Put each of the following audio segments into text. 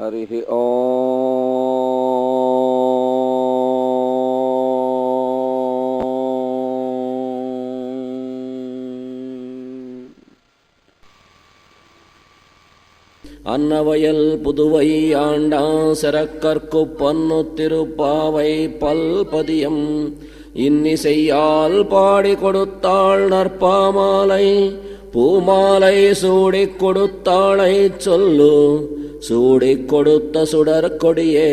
हरिः ओम्। அன்னவயல் புதுவை ஆண்டான் சிறக்கற்கு பன்னுத்திருப்பாவை பல்பதியம் இன்னிசையால் பாடி கொடுத்தாள் நற்பாமாலை பூமாலை சூடிக் கொடுத்தாளை சொல்லு சூடிக் கொடுத்த சுடற்கொடியே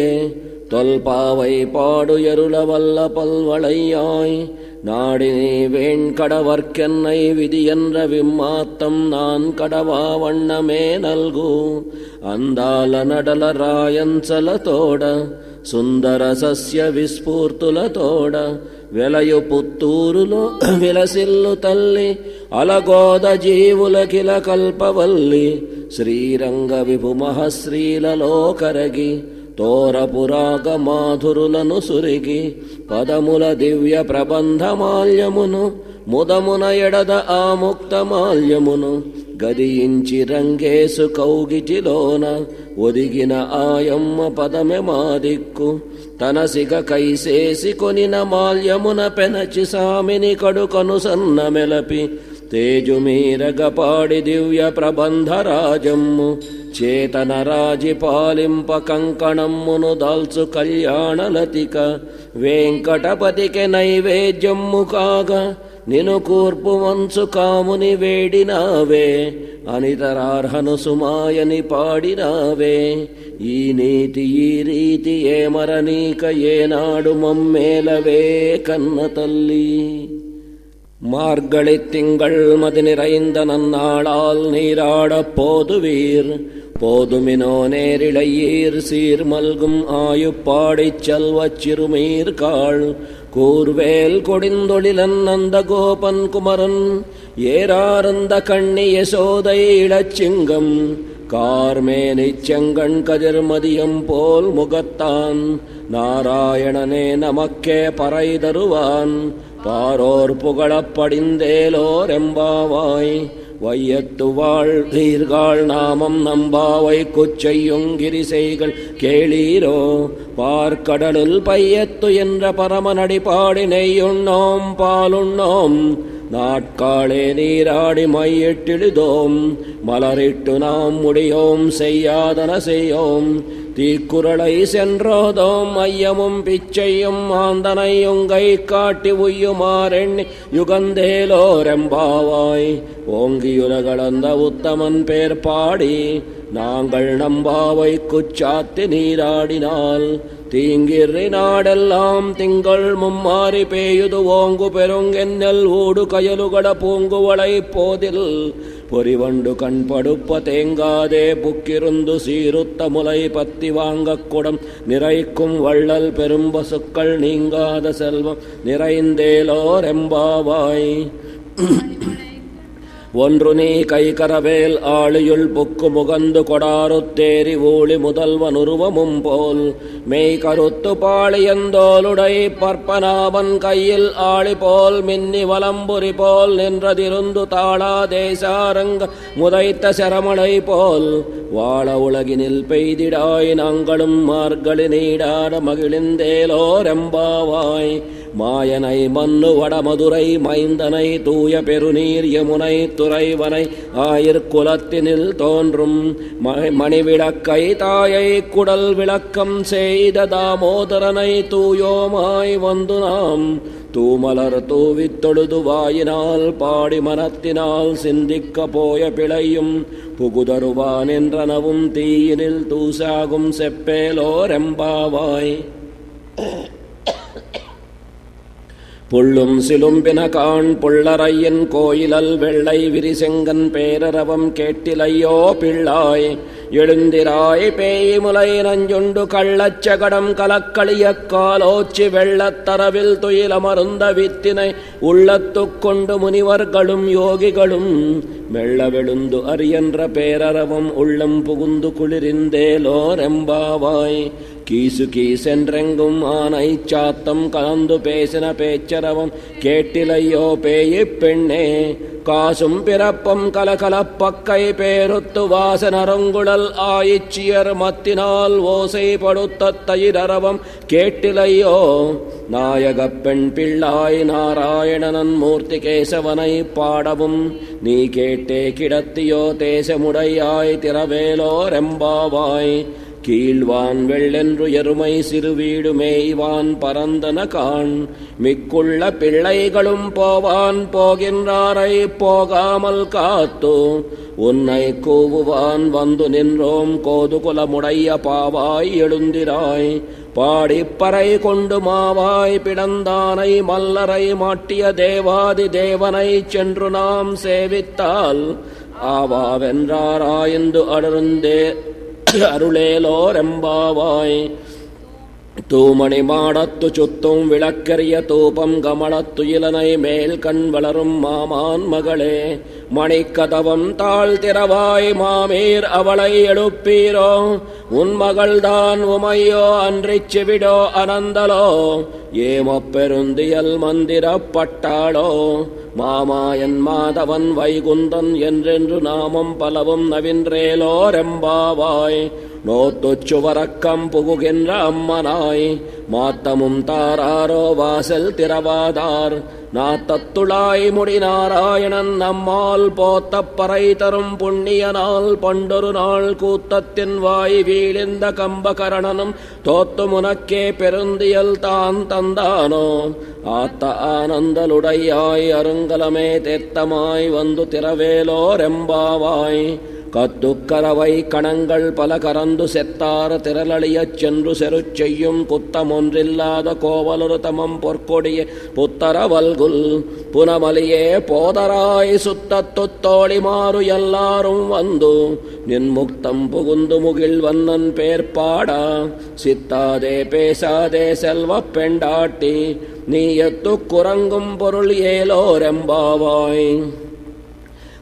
தொல்பாவை பாடுயருள வல்ல பல்வளையாய் நாடினே வேண்கடவர்க்கென்னை விதியென்ற விம்மாத்தம் நான் கடவா வண்ணமே நல்கு అందాల నడల రాయంచలతోడ సుందర సస్య విస్ఫూర్తులతోడ వెలయు పుత్తూరులో విలసిల్లు తల్లి అలగోద జీవులకిల కల్పవల్లి శ్రీరంగ విభుమహశ్రీలలో కరగి తోరపురాగ మాధురులను సురిగి పదముల దివ్య ప్రబంధమాల్యమును ముదమున ఎడద ఆముక్తమాల్యమును గదియించి రంగేసు కౌగిటిలోన ఒదిగిన ఆయమ్మ పదమె మాదిక్కు తనసిగ కైసేసి కొనిన మాల్యమున పెనచి సామిని కడుకను సన్న మెలపి తేజుమీరగ పాడి దివ్య ప్రబంధరాజమ్ము చేతన రాజి పాలింప కంకణమ్మును దాల్చు కళ్యాణలతిక వెంకటపతికి నైవేద్యమ్ము కాగా నిను కూర్పు వంచు కాముని వేడినావే అనితరార్హను సుమాయని పాడినావే ఈ నీతి ఈ రీతి ఏమరనీక ఏనాడు మమ్మేలవే కన్న తల్లి மார்கழி திங்கள் மதி நிறைந்த நன்னாளால் நீராட போதுவீர் போதுமினோ நேரிழையீர் சீர் மல்கும் ஆயுப்பாடிச் செல்வச் சிறுமீர்காள் கூர்வேல் கொடிந்தொழிலன் நந்த கோபன் குமரன் ஏரார்ந்த கண்ணி யசோதை இளச்சிங்கம் கார்மேனிச் செங்கண் கதிர்மதியம் போல் முகத்தான் நாராயணனே நமக்கே பறை தருவான் பாரோர் புகழப் படிந்தேலோர் எம்பாவாய் வையத்து வாழ்கீர்கள் நாமம் நம்பாவை குச்செய்யுங்கிரிசைகள் கேளீரோ பார்க்கடலுள் பையத்து என்ற பரமனடி பாடி நெய்யுண்ணோம் பாலுண்ணோம் நாட்காளே நீராடி மையிட்டிடுதோம் மலரிட்டு நாம் முடியோம் செய்யாதன செய்யோம் தீக்குறளை சென்றோதோம் ஐயமும் பிச்சையும் ஆந்தனையுங்கை காட்டி உய்யுமாறெண்ணி யுகந்தேலோரெம்பாவாய் ஓங்கியுலகளந்த உத்தமன் பேர் பாடி நாங்கள் நம்பாவை குச்சாத்தி நீராடினால் தீங்கிரி நாடெல்லாம் திங்கள் மும்மாறி பேயுது ஓங்கு பெருங்கென்னல் ஊடு கயலுகட பூங்குவளை போதில் பொறிவண்டு கண்படுப்ப தேங்காதே புக்கிருந்து சீருத்த முலை பத்தி வாங்கக் குடம் நிறைக்கும் வள்ளல் பெரும்பசுக்கள் நீங்காத செல்வம் நிறைந்தேலோர் எம்பாவாய் ஒன்று நீ கைகரவேல் ஆளியுள் புக்கு முகந்து கொடாருத்தேரி ஊழி முதல்வன் உருவமும் போல் மெய் கருத்து பாளியந்தோளுடை பற்பனாவன் கையில் ஆளி போல் மின்னி வலம்புரி போல் நின்றதிருந்து தாளா தேசாரங்க முதைத்த சரமணை போல் வாழ உலகினில் பெய்திடாய் நாங்களும் மார்கழி நீடாட மகிழ்ந்தேலோரெம்பாவாய் மாயனை மன்னு வடமதுரை மைந்தனை தூய பெருநீர் யமுனை துறைவனை ஆயிற்குலத்தினில் தோன்றும் மணிவிளக்கை தாயை குடல் விளக்கம் செய்த தாமோதரனை தூயோமாய் வந்து நாம் தூமலர் தூவித் தொழுது வாயினால் பாடி மனத்தினால் சிந்திக்க போய பிழையும் புகுதருவான் என்றனவும் தீயினில் தூசாகும் செப்பேலோரெம்பாவாய் புள்ளும் சிலும்பின காண் புள்ளரையின் கோயிலல் வெள்ளை விரிசெங்கன் பேரரவம் கேட்டிலையோ பிள்ளாய் எழுந்திராய் பேய்முலை நஞ்சுண்டு கள்ளச்சகடம் கலக்களியக் காலோச்சி வெள்ளத்தரவில் துயிலமருந்த வித்தினை உள்ளத்துக் கொண்டு முனிவர்களும் யோகிகளும் மெல்லவெழுந்து அரியன்ற பேரரவம் உள்ளம் புகுந்து குளிரிந்தேலோரெம்பாவாய் கீசு கீசென்றெங்கும் ஆனை சாத்தம் கலந்து பேசின பேச்சரவம் கேட்டிலையோ பேயிப் பெண்ணே காசும் பிறப்பம் கலகலப்பக்கை பேருத்து வாசனரங்குழல் ஆயிச்சியர் மத்தினால் ஓசை படுத்த தயிரரவம் கேட்டிலையோ நாயகப் பெண் பிள்ளாய் நாராயணனன் மூர்த்தி கேசவனை பாடவும் நீ கேட்டே கிடத்தியோ தேசமுடையாய் திரவேலோரெம்பாவாய் கீழ்வான் வெள்ளென்று எருமை சிறுவீடு மேய்வான் பரந்தன காண் மிக்குள்ள பிள்ளைகளும் போவான் போகின்றாரை போகாமல் காத்து உன்னை கூவுவான் வந்து நின்றோம் கோதுகுலமுடைய பாவாய் எழுந்திராய் பாடிப்பறை கொண்டு மாவாய் பிடந்தானை மல்லரை மாட்டிய தேவாதி தேவனை சென்று நாம் சேவித்தால் ஆவாவென்றாராய்ந்து அடர்ந்தே அருளேலோரெம்பாவாய் தூமணி மாடத்து சுத்தும் விளக்கரிய தூபம் கமலத்து இளனை மேல் கண் வளரும் மாமான் மகளே மணிக்கதவம் தாழ் திறவாய் மாமீர் அவளை எழுப்பீரோ உன் மகள்தான் உமையோ அன்றிச் செவிடோ அனந்தலோ ஏமப்பெருந்தியல் மந்திரப்பட்டாளோ மாமாயன் மாதவன் வைகுந்தன் என்றென்று நாமம் பலவும் நவின்றேலோரெம்பாவாய் நோத்துச்சுவரக்கம் புகுகின்ற அம்மனாய் மாத்தமும் தாராரோ வாசல் திறவாதார் நாத்தத்துளாய் முடி நாராயணன் நம்மால் போத்தப்பறை தரும் புண்ணியனால் பண்டொரு நாள் கூத்தத்தின் வாய் வீழிந்த கம்பகரணனும் தோத்து முனக்கே பெருந்தியல் தான் தந்தானோ ஆத்த ஆனந்தலுடையாய் அருங்கலமே தேத்தமாய் வந்து திரவேலோரெம்பாவாய் கத்துக்கரவை கணங்கள் பல கரந்து செத்தார் திரளழியச் சென்று செரு செய்யும் குத்தமொன்றில்லாத கோவலொரு தமம் பொற்கொடிய புத்தரவல்குல் புனமலியே போதராய் சுத்தத்துத்தோழி மாறு எல்லாரும் வந்து நின் முக்தம் புகுந்து முகில் வண்ணன் பேர்பாடா சித்தாதே பேசாதே செல்வப் பெண்டாட்டி நீ எத்து குரங்கும் பொருள் ஏலோரெம்பாவாய்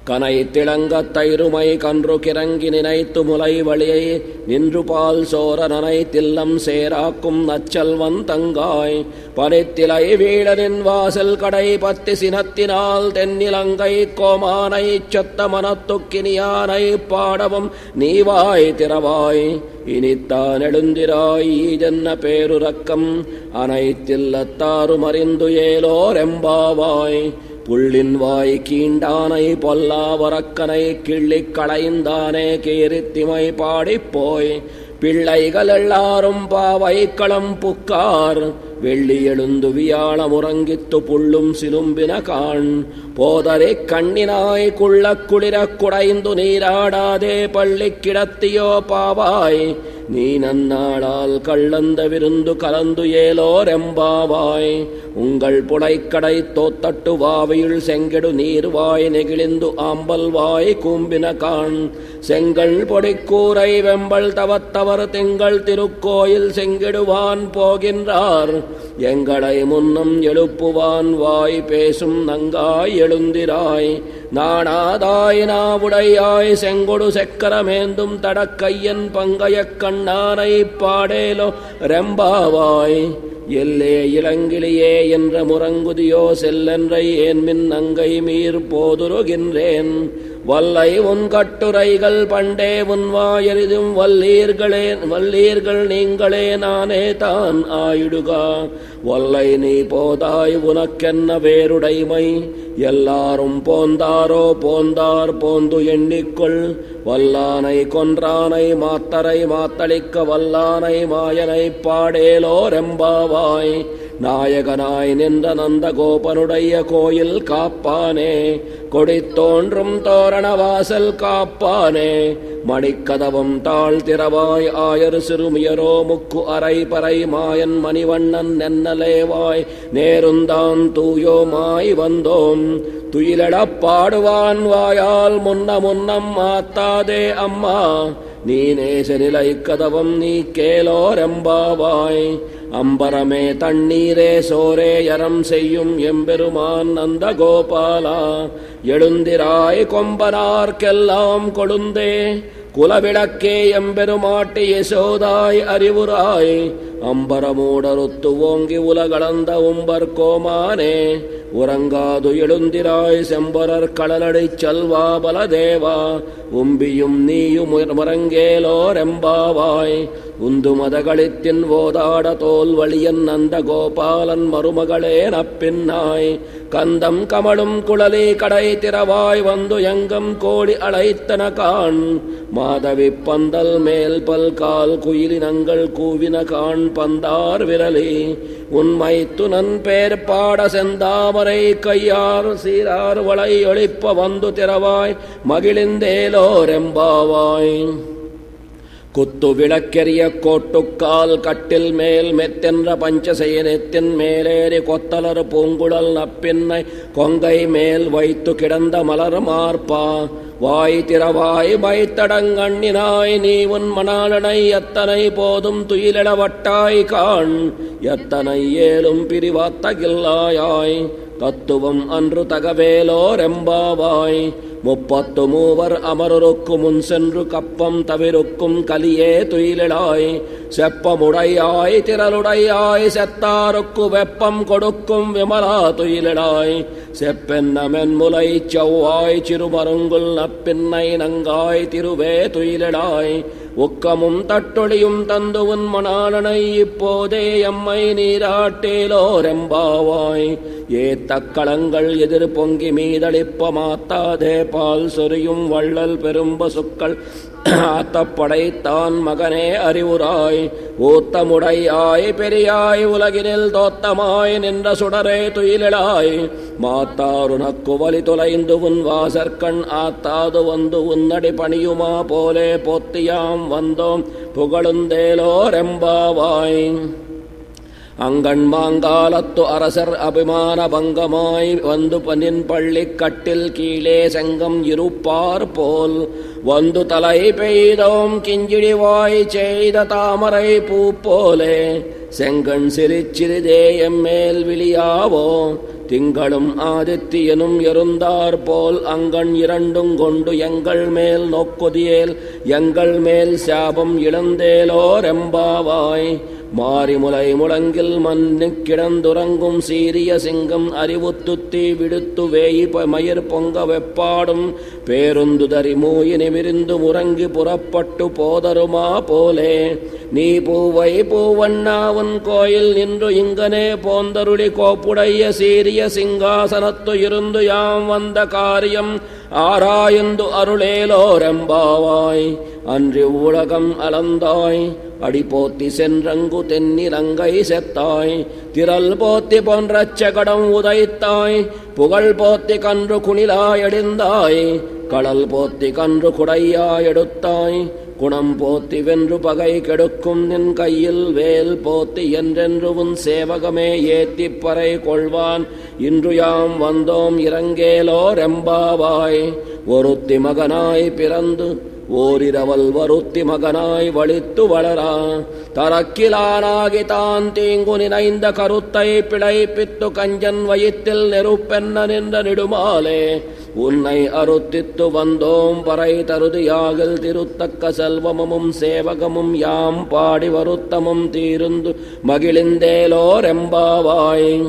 கனை திளங்கத் தைருமை கன்று கிறங்கி நினைத்து முலை வழியை நின்று பால் சோர நனை தில்லம் சேராக்கும் நச்சல்வன் தங்காய் பனித்திலை வீழனின் வாசல் கடை பத்தி சினத்தினால் தென்னிலங்கை கோமானை சொத்த மனத்துக்கினியானை பாடவும் நீவாய் திறவாய் இனித்தான் எழுந்திராய் ஈஜன்ன பேருரக்கம் அனைத்தில்லத்தாரும் அறிந்து ஏலோரெம்பாவாய் புள்ளின் வாய் கீண்டானை பொல்லாவரக்கனை கிள்ளிக் களைந்தானே கீரித்திமை பாடிப்போய் பிள்ளைகள் எல்லாரும் பாவைக்களம் புக்கார் வெள்ளி எழுந்து வியாழமுறங்கித்து புள்ளும் சிலும்பின காண் போதரை கண்ணினாய் குள்ள குளிரக் குடைந்து நீராடாதே பள்ளி கிடத்தியோ பாவாய் நீ நன்னாளால் கள்ளந்த விருந்து கலந்து ஏலோரெம்பாவாய் உங்கள் புடைக்கடை தோத்தட்டு வாவியுள் செங்கெடு நீர்வாய் நெகிழிந்து ஆம்பல் வாய் கூம்பின காண் செங்கல் பொடிக்கூரை வெம்பல் தவத்தவர் திங்கள் திருக்கோயில் செங்கிடுவான் போகின்றார் எங்களை முன்னம் எழுப்புவான் வாய் பேசும் நங்காய் எழுந்திராய் நாணாதாய் நாவுடையாய் செங்கொடு செக்கரமேந்தும் தடக்கையன் பங்கையக் கண்ணானை பாடேலோ ரெம்பாவாய் எல்லே இளங்கிளியே என்ற முரங்குதியோ செல்லென்றை ஏன்மின் நங்கை மீர் போதுருகின்றேன் வல்லை உன் கட்டுரைகள் பண்டே உன் வாயெறிதும் வல்லீர்கள் நீங்களே நானே தான் ஆயிடுகா வல்லை நீ போதாய் உனக்கென்ன வேறுடைமை எல்லாரும் போந்தாரோ போந்தார் போந்து எண்ணிக்கொள் வல்லானை கொன்றானை மாத்தரை மாத்தளிக்க வல்லானை மாயனை பாடேலோரெம்பாவாய் நாயகனாய் நின்ற நந்த கோபனுடைய கோயில் காப்பானே கொடித்தோன்றும் தோரண வாசல் காப்பானே மணிக்கதவம் தாழ் திறவாய் ஆயர் சிறுமியரோ முக்கு அரை பறை மாயன் மணிவண்ணன் நென்னலேவாய் நேருந்தான் தூயோமாய் வந்தோம் துயிலடப் பாடுவான் வாயால் முன்னம் மாத்தாதே அம்மா நீ நேச நிலை கதவம் நீ கேலோரெம்பாவாய் அம்பரமே தண்ணீரே சோரே யரம் செய்யும் எம்பெருமான் நந்த கோபாலா எழுந்திராய் கொம்பனார்க்கெல்லாம் கொழுந்தே குலவிளக்கே எம்பெருமாட்டி யசோதாய் அறிவுராய் அம்பரமூடருத்து ஓங்கி உலகளந்த உம்பர் கோமானே உறங்காது எழுந்திராய் செம்பரர் கடலடைச் செல்வா பலதேவா உம்பியும் நீயும் முரங்கேலோரெம்பாவாய் உந்து மதகளித்தின் ஓதாட தோல் வழியன் நந்த கோபாலன் மருமகளே நப்பின்னாய் கந்தம் கமழும் குழலி கடை திறவாய் வந்து எங்கம் கோடி அழைத்தன கான் மாதவி பந்தல் மேல் பல்கால் குயிலினங்கள் கூவின கான் பந்தார் விரலி உண்மை துணன் பேர் பாட செந்தாமரை கையார் சீரார் வளை ஒளிப்ப வந்து திறவாய் மகிழ்ந்தேலோரெம்பாவாய் குத்து விளக்கெரிய கோட்டுக்கால் கட்டில் மேல் மெத்தென்ற பஞ்சசயனத்தின் மேலேறி கொத்தலர் பூங்குழல் நப்பின்னை கொங்கை மேல் வைத்து கிடந்த மலர் மார்பா வாய் திறவாய் வைத்தடங்கண்ணினாய் நீ உன் மணாளனை எத்தனை போதும் துயிலிடவட்டாய் காண் எத்தனை ஏலும் பிரிவாத்தகில்லாயாய் தத்துவம் அன்று தகவேலோரெம்பாவாய் முப்பத்து மூவர் அமரருக்கு முன் சென்று கப்பம் தவிருக்கும் கலியே துயிலிடாய் செப்பமுடையாய் திரளுடையாய் செத்தாருக்கு வெப்பம் கொடுக்கும் விமலா துயிலிடாய் செப்பென்ன மென்முலை செவ்வாய் சிறுமருங்குல் நப்பின்னை நங்காய் திருவே துயிலிடாய் உக்கமும் தட்டொழியும் தந்து உன் மணாளனை இப்போதே எம்மை நீராட்டேலோரெம்பாவாய் ஏத்தக்களங்கள் எதிர் பொங்கி மீதளிப்ப மாத்தாதே பால் சொரியும் வள்ளல் பெரும்பசுக்கள் ஆத்தப்படைத்தான் மகனே அறிவுராய் ஊத்தமுடையாய் பெரியாய் உலகினில் தோத்தமாய் நின்ற சுடரே துயிலிடாய் மாத்தாருனக்கு வலி தொலைந்து உன் வாசற்கண் ஆத்தாது வந்து உன்னடி பணியுமா போலே போத்தியாம் வந்தோம் புகழுந்தேலோரெம்பாவாய் அங்கண் மாங்காலத்து அரசர் அபிமான பங்கமாய் வந்து பனின் பள்ளி கட்டில் கீழே செங்கம் இருப்பார் போல் வந்து தலை பெய்தோம் கிஞ்சிடிவாய் செய்த தாமரை பூ போலே செங்கண் சிறிதே எம்மேல் விழியாவோ திங்களும் ஆதித்தியனும் எருந்தார் போல் அங்கண் இரண்டும் கொண்டு எங்கள் மேல் நோக்குதியேல் எங்கள் மேல் சாபம் இழந்தேலோரெம்பாவாய் மாரிமுலை முழங்கில் மண்ணு கிடந்துறங்கும் சீரிய சிங்கம் அறிவுத்துத்தி விடுத்து வேயி மயிர் பொங்க வெப்பாடும் பேருந்துதறி மூயினி விரிந்து முறங்கி புறப்பட்டு போதருமா போலே நீ பூவை பூவண்ணாவன் கோயில் நின்று இங்கனே போந்தருளி கோப்புடைய சீரிய சிங்காசனத்து இருந்து யாம் வந்த காரியம் ஆராய்ந்து அருளேலோரெம்பாவாய் அன்றி உலகம் அலந்தாய் அடி போத்தி சென்றங்கு தென்னிலங்கை செத்தாய் திரள் போத்தி போன்ற செகடம் உதைத்தாய் புகழ் போத்தி கன்று குணிலாயடிந்தாய் கடல் போத்தி கன்று குடையாய் எடுத்தாய் குணம் போத்தி வென்று பகை கெடுக்கும் நின் கையில் வேல் போத்தி என்றென்று உன் சேவகமே ஏத்திப் பறை கொள்வான் இன்று யாம் வந்தோம் இறங்கேலோரெம்பாவாய் ஒருத்தி மகனாய் பிறந்து ஓரிரவல் வருத்தி மகனாய் வழித்து வளரா தரக்கிலானாகி தான் தீங்கு நினைந்த கருத்தை பிழைப்பித்து கஞ்சன் வயிற்றில் நெருப்பென்ன நின்ற நெடுமாலே உன்னை அருத்தித்து வந்தோம் பறை தருதியாகில் திருத்தக்க செல்வமும் சேவகமும் யாம் பாடி வருத்தமும் தீருந்து மகிழ்ந்தேலோரெம்பாவாய்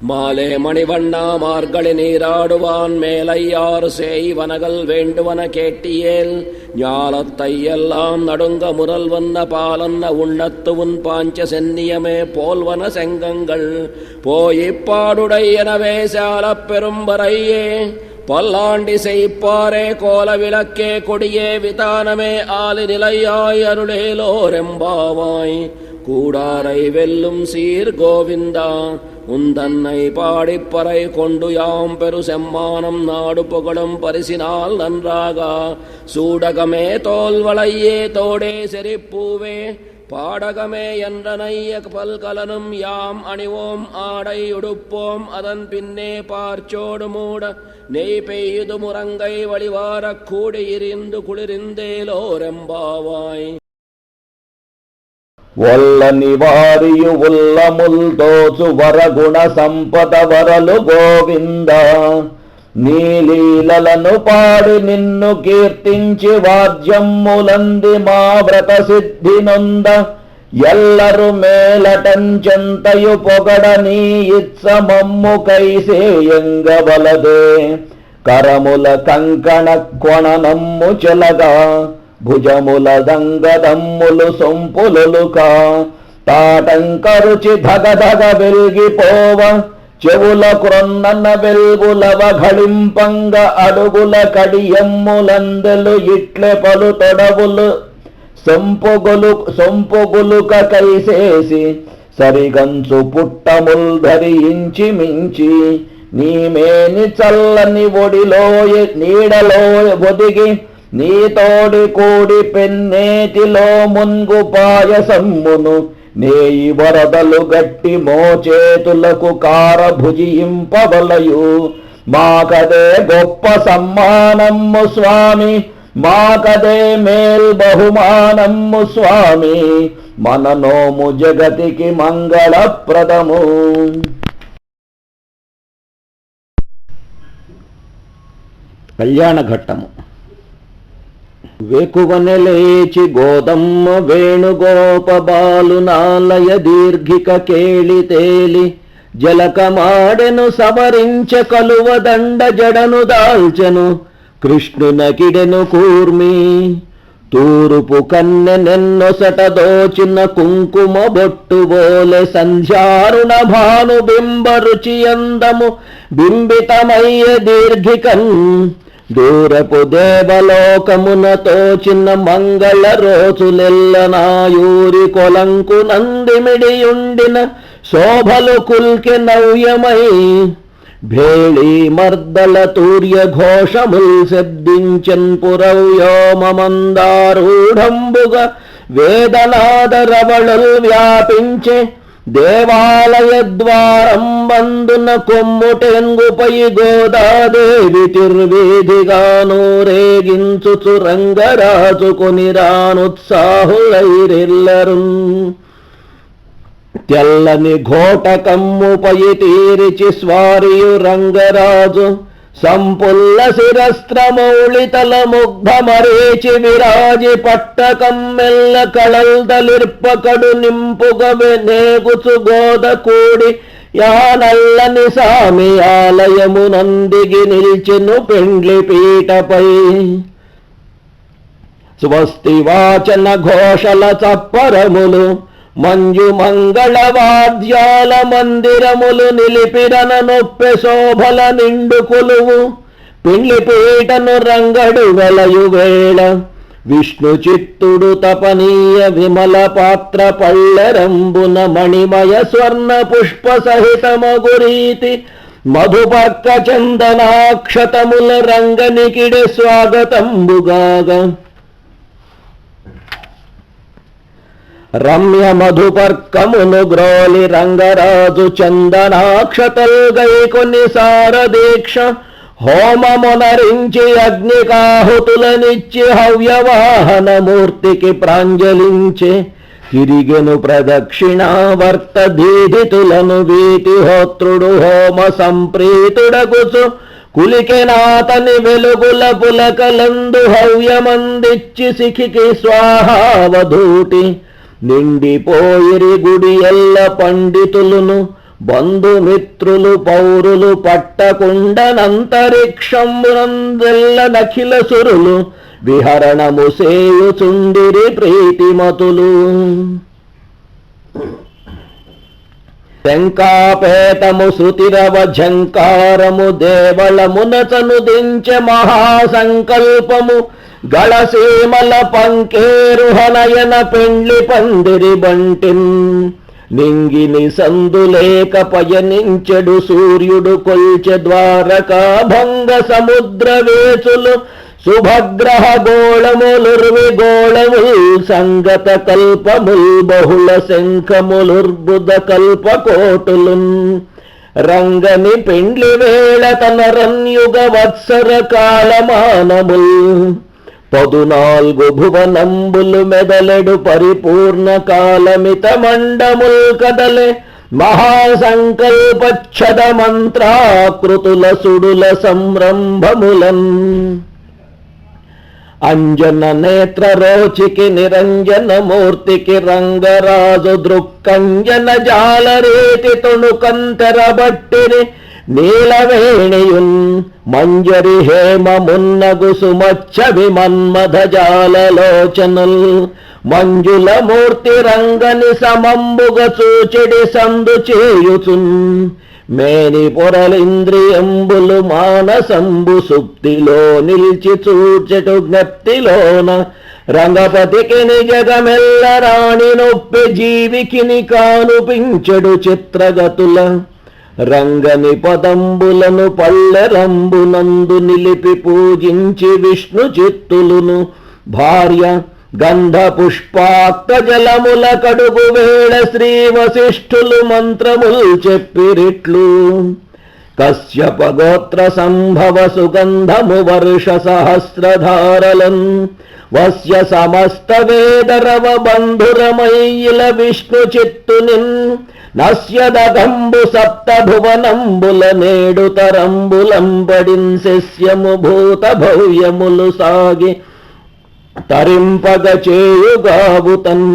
மாலே மணிவண்ணா மார்கழி நீராடுவான் மேலையாறு செய்வனகள் வேண்டுவன கேட்டியேல் ஞாலத்தை எல்லாம் நடுங்க முரல்வந்த பாலன்ன உண்ணத்து உன் பாஞ்ச சென்னியமே போல்வன செங்கங்கள் போயிப்பாடுடையனவே சாலப் பெரும்பறையே பல்லாண்டி செய்ப்பாரே கோல விளக்கே கொடியே விதானமே ஆலி நிலையாய் அருளேலோரெம்பாவாய் கூடாரை வெல்லும் சீர் கோவிந்தா உந்தன்னை பாடிப்பறை கொண்டு யாம் பெரு செம்மானம் நாடு புகழும் பரிசினால் நன்றாக சூடகமே தோல்வளையே தோடே செறிப்பூவே பாடகமே என்றனைய பல்கலனும் யாம் அணிவோம் ஆடை உடுப்போம் அதன் பின்னே பார்ச்சோடு மூட நெய் பெய்து முரங்கை வழிவாரக் கூடியிருந்து குளிர்ந்தேலோரெம்பாவாய் ఒల్లని వారియు ఉల్లముల్ దోచు వరగుణ సంపద వరలు గోవింద. నీలీలను పాడి నిన్ను కీర్తించి వాద్యమ్ములంది మా వ్రత సిద్ధి నొంద. ఎల్లరు మేలటంచెంతయు పొగడ నీ ఇత్స మమ్ము కైసేయంగవలదే. కరముల కంకణ కొణనమ్ము చెలగా భుజముల దంగదమ్ములు సొంపులుకా. తాటంకరుచి ధగధగ వెల్గిపోవ చెవుల క్రొన్నన వెల్గులవ ఘళింపంగ. అడుగుల కడియమ్ములందెలు ఇట్లె పలు తొడవులు సొంపుగులుక కైసేసి. సరిగంచు పుట్టముల్ ధరించి మించి నీమేని చల్లని ఒడిలోయ నీడలో ఒదిగి. నీతోడి కూడి పెన్నేటిలో మున్గు పాయసమ్మును. నేయి వరదలు గట్టి మోచేతులకు కార భుజింపవలయు. మాకదే గొప్ప సమ్మానమ్ము స్వామి, మాకదే మేల్ బహుమానమ్ము స్వామి. మన నోము జగతికి మంగళప్రదము. కళ్యాణ ఘట్టము. వేకువనె లేచి గోదమ్మ వేణుగోపబాలు నాలయ దీర్ఘిక కేళి తేలి. జలకమాడెను సవరించ కలువ దండ జడను దాల్చెను. కృష్ణునకిడెను కూర్మి తూరుపు కన్నెనెన్నొసట దోచిన కుంకుమ బొట్టుబోలె. సంధ్యారుణ భాను బింబ రుచి అందము బింబితమయ్య దీర్ఘికన్. దూరపు దేవలోకమున తోచిన మంగళ రోజులెల్ల నాయూరి కొలంకు నందిమిడియుండిన. శోభలు కుల్కె నవ్యమై భేళీ మర్దల తూర్య ఘోషముల్ శబ్దించెన్ పురవ్యోమమందారూఢంబుగ. వేదనాద రవళుల్ వ్యాపించే దేవాలయ ద్వారం బందున. కొమ్ముటెంగుపై గోదాదేవి తిర్వీధిగాను రేగించుచు రంగరాజు కొనిరానుత్సాహులైరెల్లరు. తెల్లని ఘోటకమ్ముపై తీరిచి స్వారియు రంగరాజు. సంపుల్ల శిరస్త్రమౌళితల ముగ్ధమరేచి విరాజి. పట్టకమ్మెల్ల కళల్దలిర్పకడు నింపుగ నేగుచు గోద కూడి. యానల్లని సామి ఆలయము నందిగి నిల్చెను పెండ్లి పీటపై. స్వస్తి వాచన ఘోషల చప్పరములు మంజు మంగళ వాద్యాల మందిరములు. నిలిపిరన నొప్పె శోభల నిండు కొలువు. పిండ్లి పీటను రంగడు వెలయు వేళ. విష్ణు చిత్తుడు తపనీయ విమల పాత్ర పళ్ళెరంబున. మణిమయ స్వర్ణ పుష్ప సహితమగురీతి. మధుపర్క చందనాక్షతముల రంగనికిడే స్వాగతంబుగాగా. రమ్య మధుపర్కమును గ్రోలి రంగరాజు చందనాక్షతల్ గైకొని సారదీక్ష. హోమమునరించి అగ్నికాహుతులనిచ్చి హవ్యవాహనమూర్తికి ప్రాంజలించే. తిరిగెను ప్రదక్షిణావర్త దీధితులను వీతిహోత్రుడు హోమ సంప్రీతుడగుచు. కులికెనాతని వెలుగుల పులకలందు హవ్యమందిచ్చి సిఖికి స్వాహావధూటి. నిండిపోయిరి గుడి ఎల్ల పండితులును. బంధుమిత్రులు పౌరులు పట్టకుండనంతరిక్షంబునందెల్ల నఖిల సురులు. విహరణము సేయుచుండిరి ప్రీతిమతులు. శంకాపేతము శృతిరవ ఝంకారము దేవళమునచను దించె మహాసంకల్పము. గళసీమల పంకేరుహనయన పెండ్లి పందిరి బంటిన్. నింగిని సందులేక పయనించెడు సూర్యుడు కొల్చె ద్వారకా భంగ సముద్ర వేచులు. శుభగ్రహ గోళములుర్వి గోళముల్ సంగత కల్పముల్. బహుళ శంఖములుర్బుద కల్పకోటులున్. రంగని పెండ్లి వేళ తన రన్యుగ వత్సర కాలమానముల్. 14 భువనంబులు మెదలెడు పరిపూర్ణ కాలమిత మండముల్ కదలే మహాసంకల్పచ్చద మంత్రాకృతుల సుడుల సంరంభములన్ అంజన నేత్ర రోచికి నిరంజన మూర్తికి రంగరాజు దృక్కంజన జాలరేతి తొణుకంతెరబట్టిని నీలవేణియున్ మంజరి హేమమున్నగు సుమచ్చవి మన్మథ జాలలోచనుల్ మంజుల మూర్తి రంగని సమంబుగ చూచెడి సందు చేయుచున్ మేని పొరలింద్రియంబులు మానసంబు సుప్తిలో నిల్చి చూచెటు జ్ఞప్తిలోన రంగపతికి నిజగమెల్ల రాణి నొప్పి జీవికిని కానుపించెడు చిత్రగతుల రంగని పదంబులను పల్లెరంబునందు నిలిపి పూజించి విష్ణు చిత్తులును భార్య గంధ పుష్పాక్త జలముల కడుగు వేళ శ్రీ వశిష్ఠులు మంత్రములు చెప్పిరిట్లు కశ్యప గోత్ర సంభవ సుగంధము వర్ష సహస్రధారలన్ వస్య సమస్త వేదరవ బంధురమయ్యిల విష్ణు చిత్తునిన్ నస్యదగంబు సప్త భువనంబుల నేడు తరంబులంబడిన్ శస్యము భూత భవ్యములు సాగి తరింపగ చేయుగావుతన్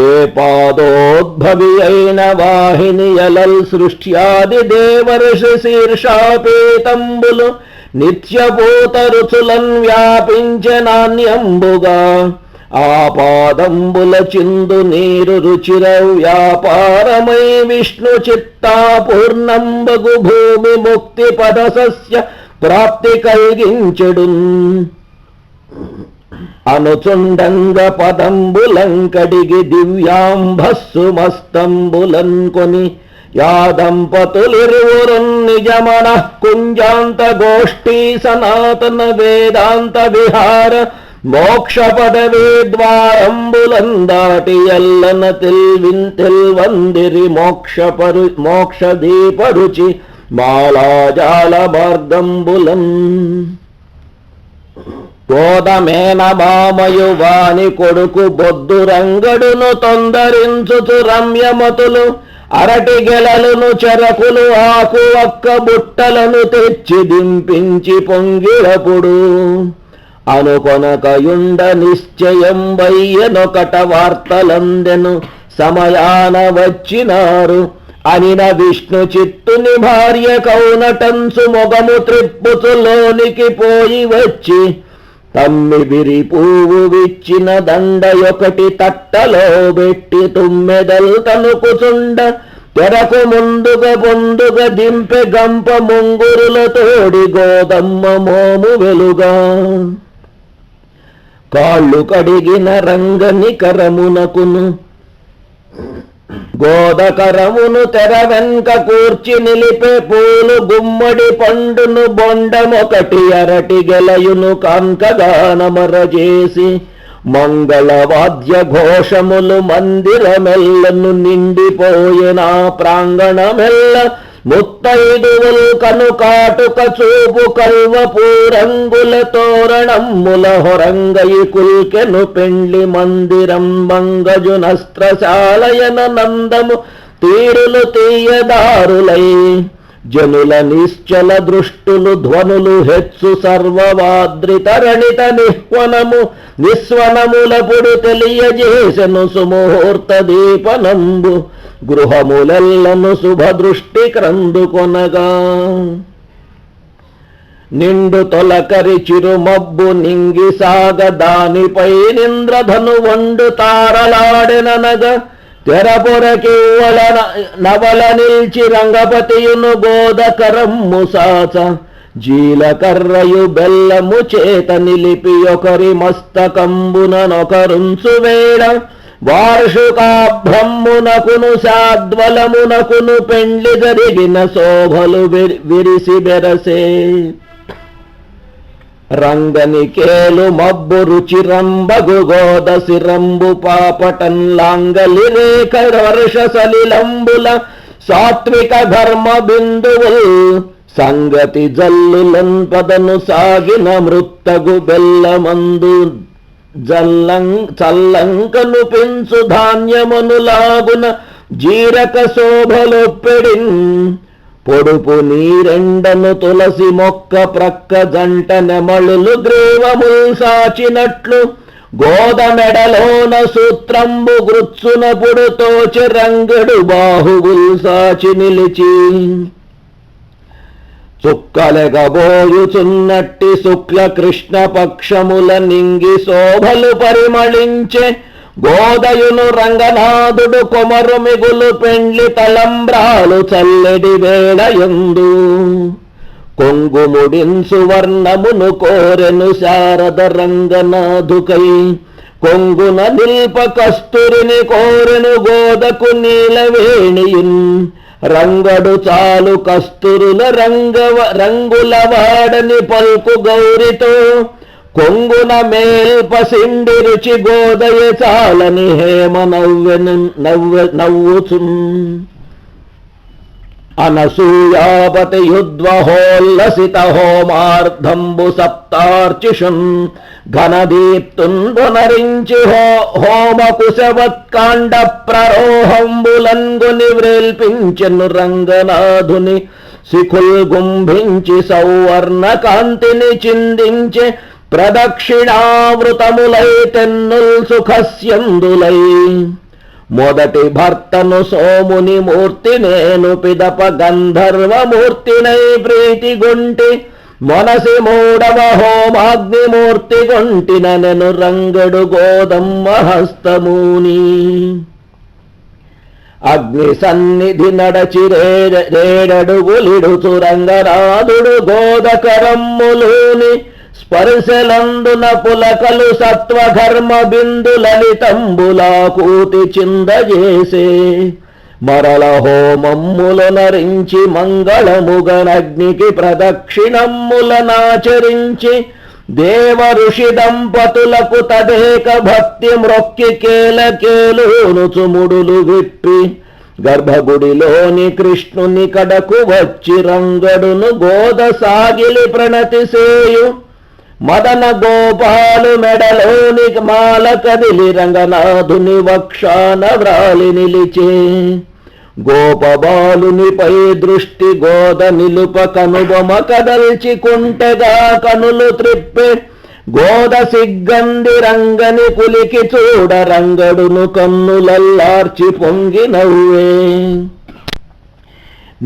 ఏ పాదోద్భవి అయిన వాహిని యలల్ సృష్ట్యాది దేవర్షి శీర్షాపేతంబులు నిత్యభూత రుచులన్ వ్యాపించనాన్యంబుగా ఆ పాదంబుల చిందు నీరు రుచిర వ్యాపారమై విష్ణు చిత్తా పూర్ణంబగు భూమి ముక్తి పద సస్య ప్రాప్తి కలిగించెడున్ అనుచుండంగ పదంబులంకడిగి దివ్యాంభస్సు మస్తంబులన్ కొని యా దంపతులిరువురున్ నిజమన కుంజాంత గోష్ఠీ సనాతన వేదాంత విహార మోక్ష పదవీ ద్వారంబులం దాటి ఎల్లన తెల్వందిరి మోక్ష దీపరుచి మాలాజాల మార్గంబులం గోదమేన మామయు వాని కొడుకు బొద్దు రంగడును తొందరించుచు రమ్యమతులు అరటి గెలలును చెరకులు ఆకు ఒక్క బుట్టలను తెచ్చి దింపించి పొంగిరపుడు అనుకొనకయుండ నిశ్చయం వయ్యనొకట వార్తలందెను సమయాన వచ్చినారు అనిన విష్ణు చిత్తుని భార్య కౌనటంసు మొగము త్రిప్పుచులోనికి పోయి వచ్చి తమ్మిబిరి పువ్వు విచ్చిన దండయొకటి తట్టలో పెట్టి తుమ్మెదల్ తనుకుచుండ తెరకు ముందుగ దింపె గంప ముంగురుల తోడి గోదమ్మ మోము వెలుగా కాళ్ళు కడిగిన రంగని కరమునకును గోదకరమును తెర వెంక కూర్చి నిలిపే పూలు గుమ్మడి పండును బొండమొకటి అరటి గెలయును కాంకగానమరజేసి మంగళవాద్య ఘోషములు మందిరమెల్లను నిండిపోయిన ప్రాంగణమెల్ల ముత్తైదువులు కనుకాటుక చూపు కల్వ పూరంగుల తోరణమ్ముల హొరంగయి కుల్కెను పెండ్లి మందిరం మంగజు నస్త్రశాలయన నందము తీరులు తీయదారులై జనుల నిశ్చల దృష్టులు ధ్వనులు హెచ్చు సర్వవాద్రితరణిత నిస్వనములపుడు తెలియజేసెను సుముహూర్త దీపనంబు గృహములెల్లను శుభదృష్టి క్రందుకొనగా నిండు తొలకరి చిరుమబ్బు నింగి సాగ దానిపై నింద్రధను వండు తారలాడెననగా తెరపొరకివ్వల నవల నిల్చి రంగపతియును గోదకరమ్ము సాచ జీలకర్రయు బెల్లము చేత నిలిపి ఒకరి మస్తకంబుననొకరుంచు వేళ వార్షుకాభ్రమ్మునకును శాద్వలమునకును పెండ్లి జరిగిన శోభలు విరిసి బెరసే రంగనికేలు మబ్బు రుచిరంబగు గోదసిరంబు పాపటన్ లాంగలి రేఖ వర్ష సలిలంబుల సాత్విక ధర్మ బిందువుల్ సంగతి జల్లులన్ పదను సాగిన మృత్తగు బెల్లమందు చల్లంకను పెంచు ధాన్యమనులాగున జీరక శోభలొప్పెడిన్ పొడుపు నీరెండను తులసి మొక్క ప్రక్క జంట నెమళులు గ్రీవముల్ సాచినట్లు గోదమెడలోన సూత్రంబు గృత్సున పుడుతోచి రంగడు బాహువుల్ సాచి నిలిచి చుక్కలెగబోయుచున్నట్టి శుక్ల కృష్ణ పక్షముల నింగి శోభలు పరిమళించే గోదయును రంగనాథుడు కొమరు మిగులు పెండ్లి తలంబ్రాలు చల్లెడి వేళయందు కొంగుముడిన్సు వర్ణమును కోరెను శారద రంగనాథుకై కొంగున నిల్ప కస్తూరిని కోరెను గోదకు నీలవేణియున్ రంగడు చాలు కస్తూరుల రంగుల వాడని పల్కు గౌరితో కొంగున మేల్పసిండి రుచి గోదయ చాలని హేమ నవ్వుచున్ అనసూయాపతి యుద్వహోల్లసిత హోమార్థంబు సప్తార్చిషున్ ఘనదీప్తున్ పునరించి హోమకుశవత్కాండ ప్రరోహంబులంగుని వ్రేల్పించెను రంగనాథుని శిఖుల్ గుంభించి సౌవర్ణ కాంతిని చిందించే ప్రదక్షిణావృతములై తెన్నుల్ సుఖస్యందులై మొదటి భర్తను సోముని మూర్తి నేను పిదప గంధర్వమూర్తినై ప్రీతి గుంటి మనసి మూడవ హోమాగ్నిమూర్తి గుంటిన నెను రంగడు గోదమ్మ హస్తముని అగ్ని సన్నిధి నడచి రేడడుగులిడుచు రంగనాథుడు గోదకరమ్ములోని స్పర్శలందున పులకలు సత్వఘర్మ బిందు లలితంబులా కూతి చిందజేసే మరల హోమమ్ముల నరించి మంగళముగనగ్నికి ప్రదక్షిణమ్ములనాచరించి దేవ ఋషి దంపతులకు తదేక భక్తి మ్రొక్కి కేలకేలును ముడులు విప్పి గర్భగుడిలోని కృష్ణుని కడకు వచ్చి రంగడును గోద సాగిలి ప్రణతి సేయు మదన గోపాలు మెడలోని మాల కదిలి రంగనాథుని వక్షాన వ్రాలి నిలిచే గోపబాలునిపై దృష్టి గోద నిలుప కనుబొమ కదల్చి కుంటెగా కనులు త్రిప్పే గోద సిగ్గంది రంగని కులికి చూడ రంగడును కన్నులల్లార్చి పొంగి నవ్వే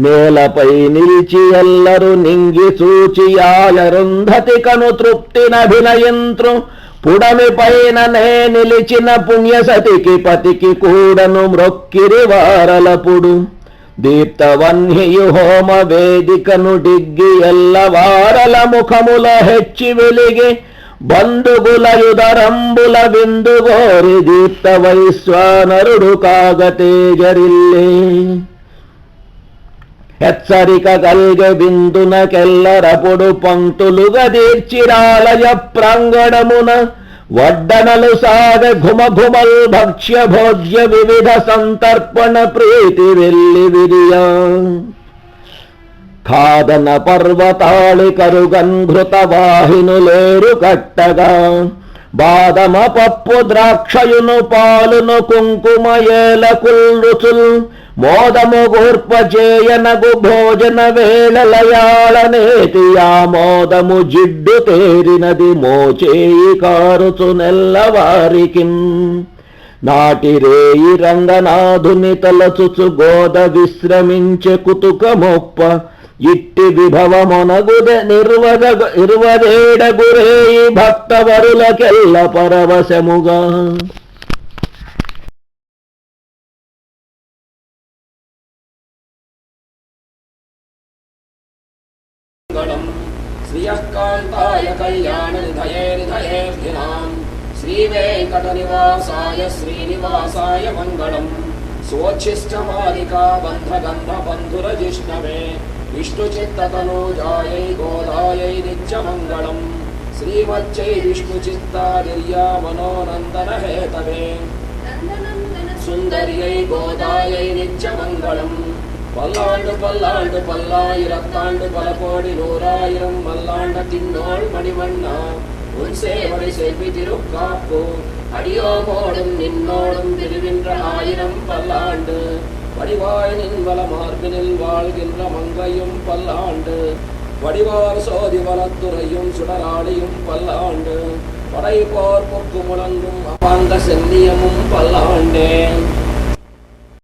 నేలపై నిలిచి ఎల్లరు నింగి చూచి ఆయరుంధతి కను తృప్తినభినయంత్రు పుడమి పైన నే నిలిచిన పుణ్యసతికి పతికి కూడను మ్రొక్కిరి వారలపుడు దీప్తవన్హియు హోమ వేదికను డిగ్గి ఎల్ల వారల ముఖముల హెచ్చి వెలిగి బంధుగులయుదరంబుల విందుగోరి దీప్త వైశ్వానరుడు కాగతేజరిల్లే హెచ్చరిక గల్గె బిందునకెల్లరపుడు పంక్తులుగా దీర్చిరాలయ ప్రాంగణమున వడ్డనలు సాగ ఘుమఘుమల్ భక్ష్య భోజ్య వివిధ సంతర్పణ ప్రీతి వెల్లి విరియా ఖాదన పర్వతాళి కరుగన్ఘృత వాహినులేరు కట్టగా బాదమ పప్పు ద్రాక్షయును పాలును కుంకుమ ఏలకుల్ రుచుల్ మోదము గూర్పచేయనగు భోజన వేళలయాళనేతి ఆ మోదము జిడ్డు తేరినది మోచేయి కారుచు నెల్లవారికిన్ నాటి రేయి రంగనాథుని తలచుచు గోద విశ్రమించె కుతుకమొప్ప ఇట్టి విభవమొనగుదె నిర్వదేడగురేయి భక్తవరులకెల్ల పరవశముగా శ్రీయకాంతాయ కళ్యాణ నిధయే నిధయేర్ధినాం శ్రీవేంకటనివాసాయ శ్రీనివాసాయ మంగళం స్వోచ్ఛిష్టమాలికా బంధగంధ బంధురజిష్ణవే విష్ణుచిత్తతనూజాయై గోదాయై నిత్యమంగళం శ్రీమచ్చై విష్ణుచిత్తాదిర్యా మనోనందన హేతవే సుందర్యై గోదాయై నిత్యమంగళం பல்லாண்டு பல்லாண்டு பல்லாயிரத்தாண்டு பல கோடி நூறாயிரம் மல்லாண்ட தின்னோள் மணிமண்ணா உன் சேவடி செல்வி திருக்காப்பு அடியோமோடும் நின்னோடும் திருவின்ற ஆயிரம் பல்லாண்டு வடிவாய் நின்வல மார்பினில் வாழ்கின்ற மங்கையும் பல்லாண்டு வடிவார் சோதி வளத்துறையும் சுடராளியும் பல்லாண்டு படை போர் பொக்கு முழங்கும் அப்பாந்த செல்லியமும் பல்லாண்டே.